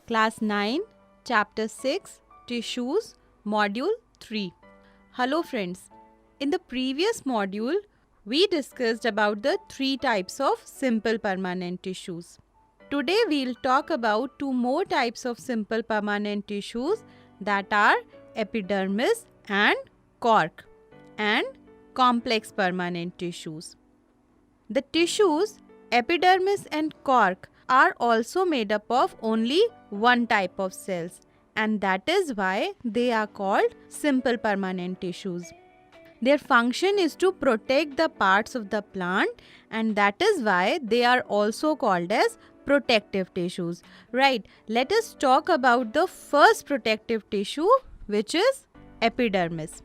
Class 9, Chapter 6, Tissues, Module 3. Hello friends. In the previous module, we discussed about the three types of simple permanent tissues. Today we'll talk about two more types of simple permanent tissues, that are epidermis and cork, and complex permanent tissues. The tissues epidermis and cork are also made up of only one type of cells, and that is why they are called simple permanent tissues. Their function is to protect the parts of the plant, and that is why they are also called as protective tissues. Right, let us talk about the first protective tissue, which is epidermis.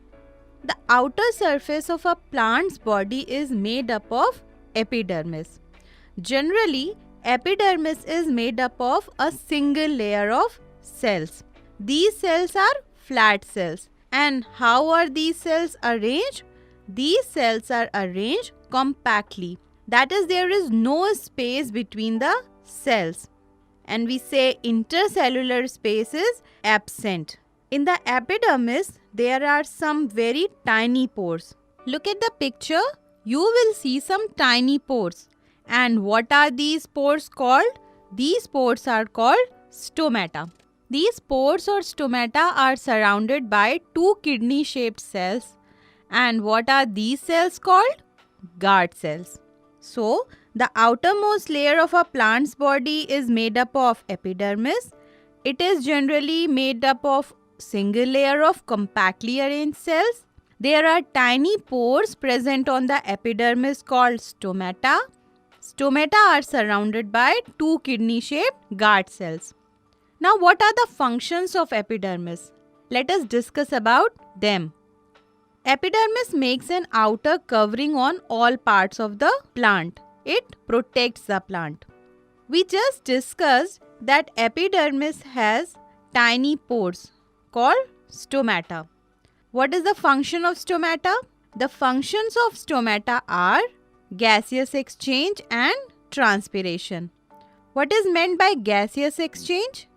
The outer surface of a plant's body is made up of epidermis. Generally, epidermis is made up of a single layer of cells. These cells are flat cells. And how are these cells arranged? These cells are arranged compactly. That is, there is no space between the cells. And we say intercellular space is absent. In the epidermis, there are some very tiny pores. Look at the picture. You will see some tiny pores. And what are these pores called? These pores are called stomata. These pores or stomata are surrounded by two kidney-shaped cells. And what are these cells called? Guard cells. So, the outermost layer of a plant's body is made up of epidermis. It is generally made up of single layer of compactly arranged cells. There are tiny pores present on the epidermis called stomata. Stomata are surrounded by two kidney-shaped guard cells. Now, what are the functions of epidermis? Let us discuss about them. Epidermis makes an outer covering on all parts of the plant. It protects the plant. We just discussed that epidermis has tiny pores called stomata. What is the function of stomata? The functions of stomata are gaseous exchange and transpiration. What is meant by gaseous exchange?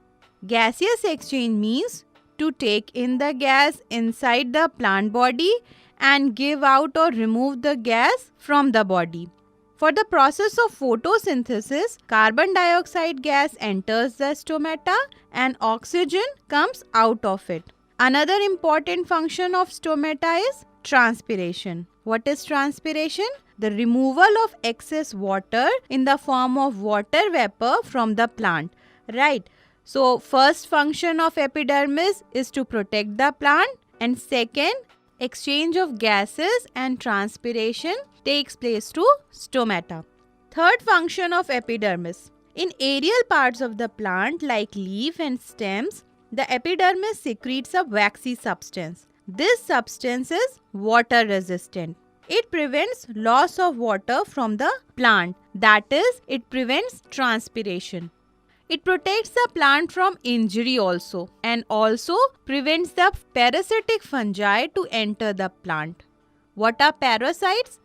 Gaseous exchange means to take in the gas inside the plant body and give out or remove the gas from the body. For the process of photosynthesis, carbon dioxide gas enters the stomata and oxygen comes out of it. Another important function of stomata is transpiration. What is transpiration? The removal of excess water in the form of water vapor from the plant. Right. So, first function of epidermis is to protect the plant, and second, exchange of gases and transpiration takes place to stomata. Third function of epidermis. In aerial parts of the plant like leaf and stems, the epidermis secretes a waxy substance. This substance is water resistant. It prevents loss of water from the plant. That is, it prevents transpiration. It protects the plant from injury also, and also prevents the parasitic fungi to enter the plant. What are parasites?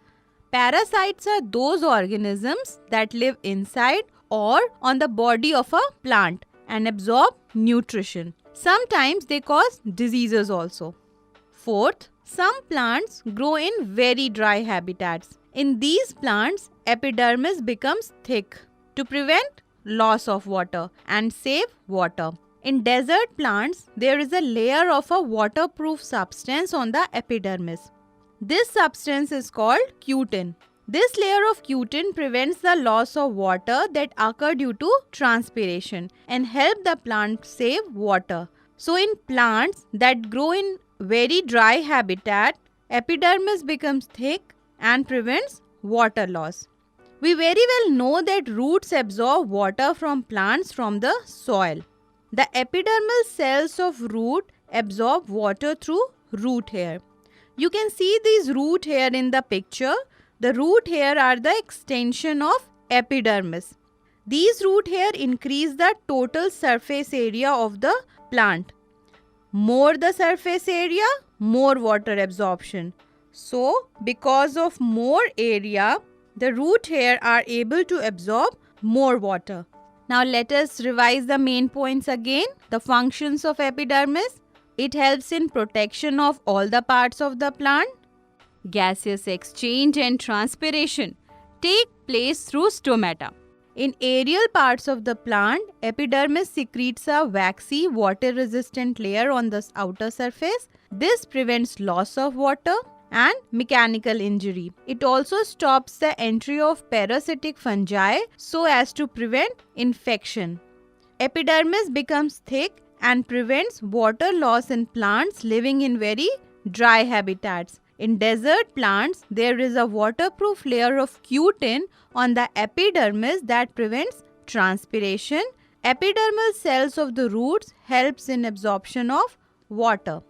Parasites are those organisms that live inside or on the body of a plant and absorb nutrition. Sometimes they cause diseases also. Fourth, some plants grow in very dry habitats. In these plants, epidermis becomes thick to prevent loss of water and save water. In desert plants, there is a layer of a waterproof substance on the epidermis. This substance is called cutin. This layer of cutin prevents the loss of water that occur due to transpiration and help the plant save water. So in plants that grow in very dry habitat, epidermis becomes thick and prevents water loss. We very well know that roots absorb water from plants from the soil. The epidermal cells of root absorb water through root hair. You can see these root hair in the picture. The root hair are the extension of epidermis. These root hair increase the total surface area of the plant. More the surface area, more water absorption. So, because of more area, the root hair are able to absorb more water. Now let us revise the main points again. The functions of epidermis. It helps in protection of all the parts of the plant. Gaseous exchange and transpiration take place through stomata. In aerial parts of the plant, epidermis secretes a waxy, water-resistant layer on the outer surface. This prevents loss of water and mechanical injury. It also stops the entry of parasitic fungi so as to prevent infection. Epidermis becomes thick and prevents water loss in plants living in very dry habitats. In desert plants, there is a waterproof layer of cutin on the epidermis that prevents transpiration. Epidermal cells of the roots helps in absorption of water.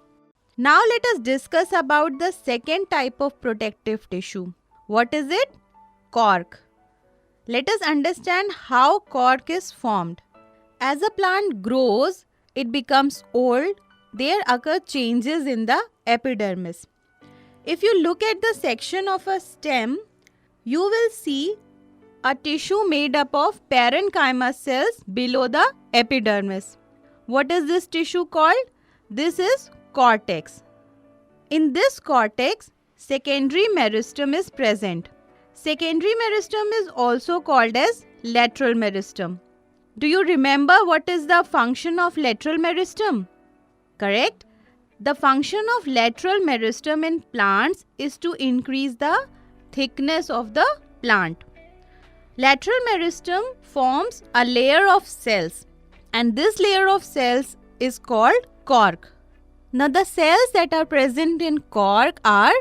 Now let us discuss about the second type of protective tissue. What is it? Cork. Let us understand how cork is formed. As a plant grows, it becomes old, there occur changes in the epidermis. If you look at the section of a stem, you will see a tissue made up of parenchyma cells below the epidermis. What is this tissue called? This is cortex. In this cortex, secondary meristem is present. Secondary meristem is also called as lateral meristem. Do you remember what is the function of lateral meristem? Correct? The function of lateral meristem in plants is to increase the thickness of the plant. Lateral meristem forms a layer of cells, and this layer of cells is called cork. Now the cells that are present in cork are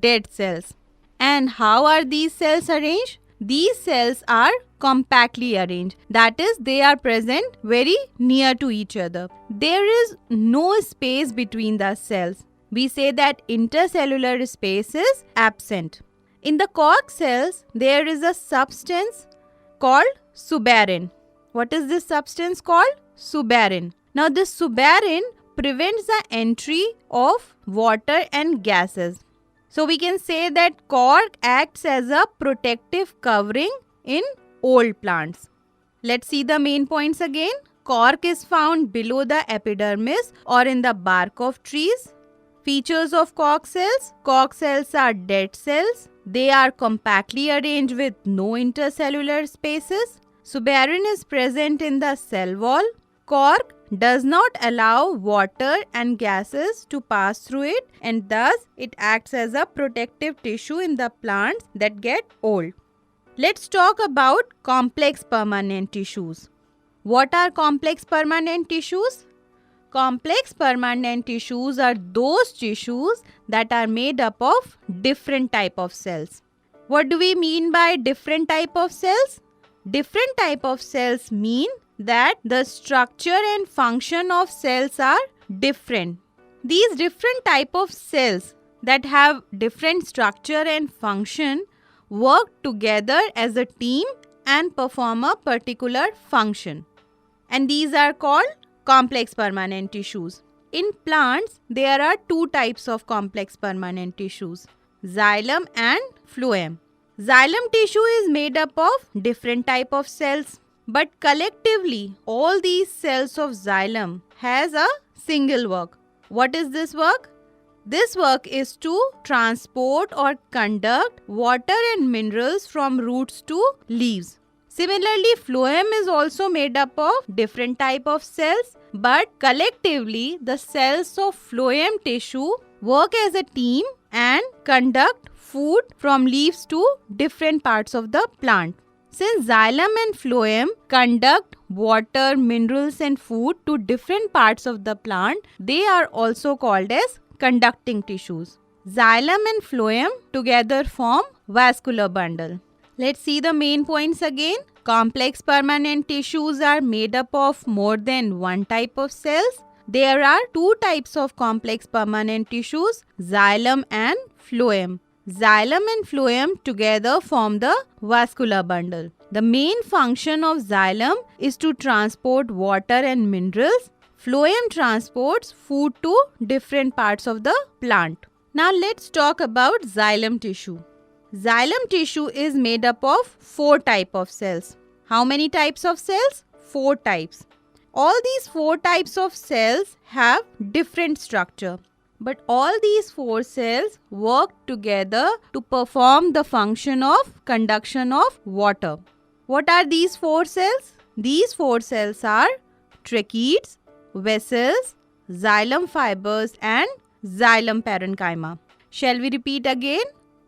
dead cells. And how are these cells arranged? These cells are compactly arranged. That is, they are present very near to each other. There is no space between the cells. We say that intercellular space is absent. In the cork cells, there is a substance called suberin. What is this substance called? Suberin. Now this suberin prevents the entry of water and gases. So we can say that cork acts as a protective covering in old plants. Let's see the main points again. Cork is found below the epidermis or in the bark of trees. Features of cork cells. Cork cells are dead cells. They are compactly arranged with no intercellular spaces. Suberin is present in the cell wall. Cork does not allow water and gases to pass through it, and thus it acts as a protective tissue in the plants that get old. Let's talk about complex permanent tissues. What are complex permanent tissues? Complex permanent tissues are those tissues that are made up of different type of cells. What do we mean by different type of cells? Different type of cells mean that the structure and function of cells are different. These different type of cells that have different structure and function work together as a team and perform a particular function. And these are called complex permanent tissues. In plants, there are two types of complex permanent tissues, xylem and phloem. Xylem tissue is made up of different type of cells, but collectively all these cells of xylem has a single work. What is this work? This work is to transport or conduct water and minerals from roots to leaves. Similarly, phloem is also made up of different type of cells, but collectively the cells of phloem tissue work as a team and conduct food from leaves to different parts of the plant. Since xylem and phloem conduct water, minerals and food to different parts of the plant, they are also called as conducting tissues. Xylem and phloem together form vascular bundle. Let's see the main points again. Complex permanent tissues are made up of more than one type of cells. There are two types of complex permanent tissues, xylem and phloem. Xylem and phloem together form the vascular bundle. The main function of xylem is to transport water and minerals. Phloem transports food to different parts of the plant. Now let's talk about xylem tissue. Xylem tissue is made up of four types of cells. How many types of cells? 4 types. All these 4 types of cells have different structure, but all these 4 cells work together to perform the function of conduction of water. What are these 4 cells? These 4 cells are tracheids, vessels, xylem fibers and xylem parenchyma. Shall we repeat again?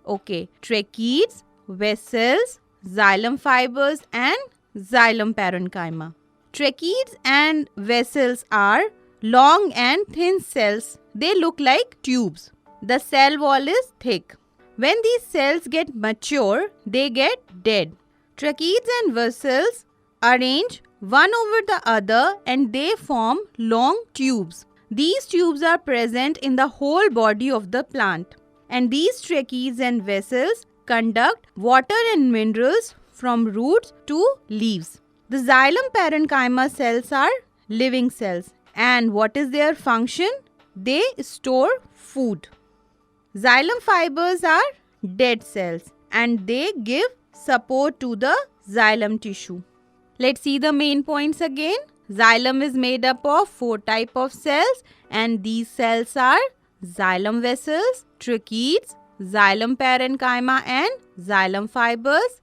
Okay. Tracheids, vessels, xylem fibers and xylem parenchyma. Tracheids and vessels are long and thin cells. They look like tubes. The cell wall is thick. When these cells get mature, they get dead. Tracheids and vessels arrange one over the other and they form long tubes. These tubes are present in the whole body of the plant. And these tracheids and vessels conduct water and minerals from roots to leaves. The xylem parenchyma cells are living cells. And what is their function? They store food. Xylem fibers are dead cells and they give support to the xylem tissue. Let's see the main points again. Xylem is made up of 4 types of cells and these cells are xylem vessels, tracheids, xylem parenchyma and xylem fibers.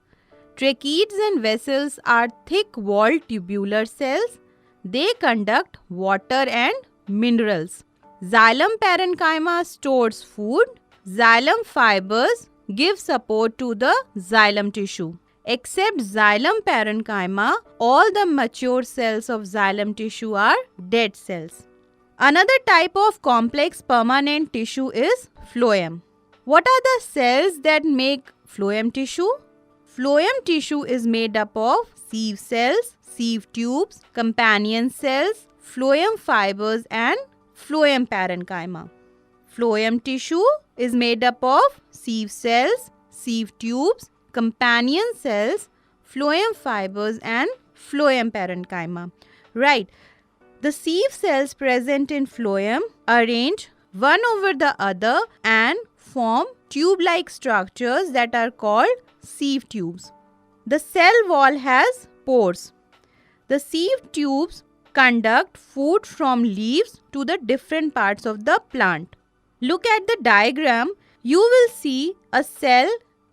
Tracheids and vessels are thick-walled tubular cells. They conduct water and minerals. Xylem parenchyma stores food. Xylem fibers give support to the xylem tissue. Except xylem parenchyma, all the mature cells of xylem tissue are dead cells. Another type of complex permanent tissue is phloem. What are the cells that make phloem tissue? Phloem tissue is made up of sieve cells, sieve tubes, companion cells, phloem fibers and phloem parenchyma. Phloem tissue is made up of sieve cells, sieve tubes, companion cells, phloem fibers and phloem parenchyma. Right. The sieve cells present in phloem arrange one over the other and form tube-like structures that are called sieve tubes. The cell wall has pores. The sieve tubes conduct food from leaves to the different parts of the plant. Look at the diagram. You will see a cell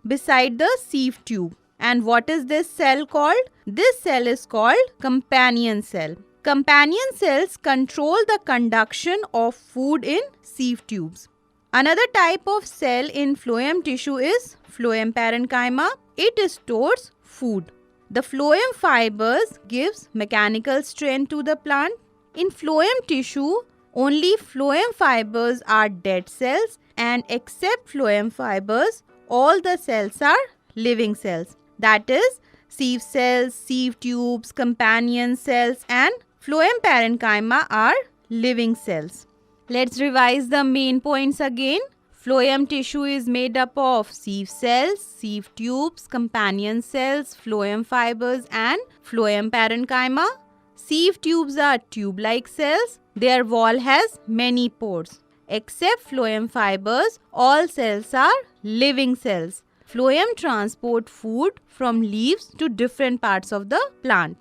beside the sieve tube. And what is this cell called? This cell is called companion cell. Companion cells control the conduction of food in sieve tubes. Another type of cell in phloem tissue is phloem parenchyma. It stores food. The phloem fibers gives mechanical strength to the plant. In phloem tissue, only phloem fibers are dead cells and except phloem fibers, all the cells are living cells. That is, sieve cells, sieve tubes, companion cells and phloem parenchyma are living cells. Let's revise the main points again. Phloem tissue is made up of sieve cells, sieve tubes, companion cells, phloem fibers and phloem parenchyma. Sieve tubes are tube-like cells. Their wall has many pores. Except phloem fibers, all cells are living cells. Phloem transport food from leaves to different parts of the plant.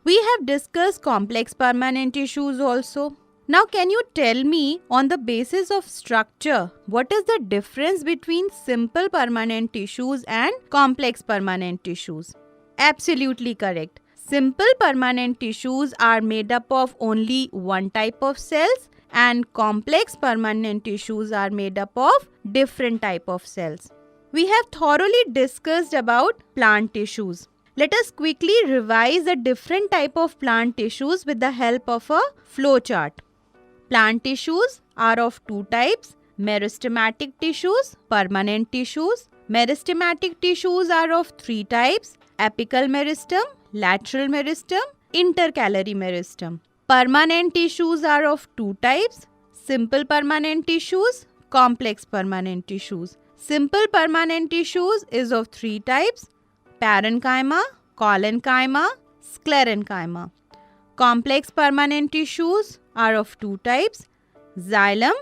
We have discussed complex permanent tissues also. Now can you tell me on the basis of structure, what is the difference between simple permanent tissues and complex permanent tissues? Absolutely correct. Simple permanent tissues are made up of only one type of cells and complex permanent tissues are made up of different type of cells. We have thoroughly discussed about plant tissues. Let us quickly revise the different type of plant tissues with the help of a flow chart. Plant tissues are of 2 types, meristematic tissues, permanent tissues. Meristematic tissues are of 3 types, apical meristem, lateral meristem, intercalary meristem. Permanent tissues are of 2 types, simple permanent tissues, complex permanent tissues. Simple permanent tissues is of 3 types, parenchyma, collenchyma, sclerenchyma. Complex permanent tissues are of 2 types, xylem